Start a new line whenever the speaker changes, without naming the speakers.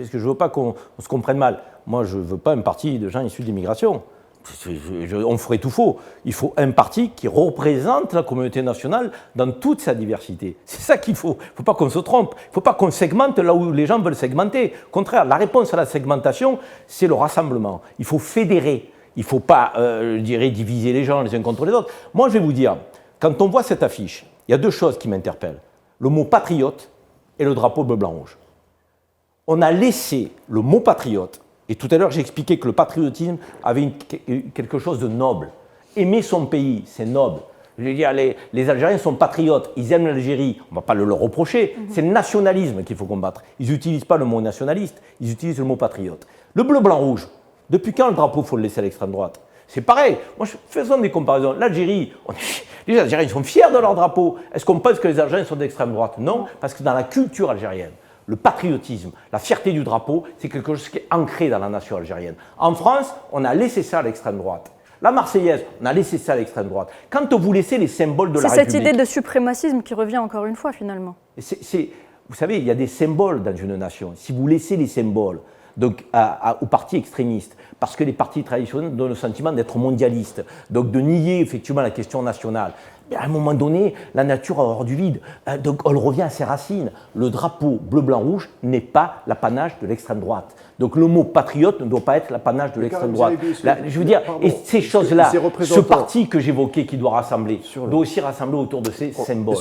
parce que je ne veux pas qu'on se comprenne mal. Moi, je ne veux pas un parti de gens issus de l'immigration. On ferait tout faux. Il faut un parti qui représente la communauté nationale dans toute sa diversité. C'est ça qu'il faut. Il ne faut pas qu'on se trompe. Il ne faut pas qu'on segmente là où les gens veulent segmenter. Au contraire, la réponse à la segmentation, c'est le rassemblement. Il faut fédérer. Il ne faut pas, je dirais, diviser les gens les uns contre les autres. Moi, je vais vous dire, quand on voit cette affiche, il y a deux choses qui m'interpellent. Le mot patriote et le drapeau bleu, blanc, rouge. On a laissé le mot patriote. Et tout à l'heure, j'ai expliqué que le patriotisme avait quelque chose de noble. Aimer son pays, c'est noble. Je veux dire, les Algériens sont patriotes, ils aiment l'Algérie, on ne va pas le leur reprocher, c'est le nationalisme qu'il faut combattre. Ils n'utilisent pas le mot nationaliste, ils utilisent le mot patriote. Le bleu, blanc, rouge, depuis quand le drapeau, il faut le laisser à l'extrême droite? C'est pareil, moi, faisons des comparaisons. L'Algérie, les Algériens sont fiers de leur drapeau. Est-ce qu'on pense que les Algériens sont d'extrême droite? Non, parce que dans la culture algérienne, le patriotisme, la fierté du drapeau, c'est quelque chose qui est ancré dans la nation algérienne. En France, on a laissé ça à l'extrême droite. La Marseillaise, on a laissé ça à l'extrême droite. Quand vous laissez les symboles de la République...
C'est cette idée de suprémacisme qui revient encore une fois, finalement.
Vous savez, il y a des symboles dans une nation. Si vous laissez les symboles donc, aux partis extrémistes, parce que les partis traditionnels donnent le sentiment d'être mondialistes, donc de nier effectivement la question nationale, à un moment donné, la nature a horreur du vide. Donc, elle revient à ses racines. Le drapeau bleu-blanc-rouge n'est pas l'apanage de l'extrême droite. Donc, le mot patriote ne doit pas être l'apanage de l'extrême droite. Je veux dire, et ces choses-là, ce parti que j'évoquais qui doit rassembler, doit aussi rassembler autour de ces symboles.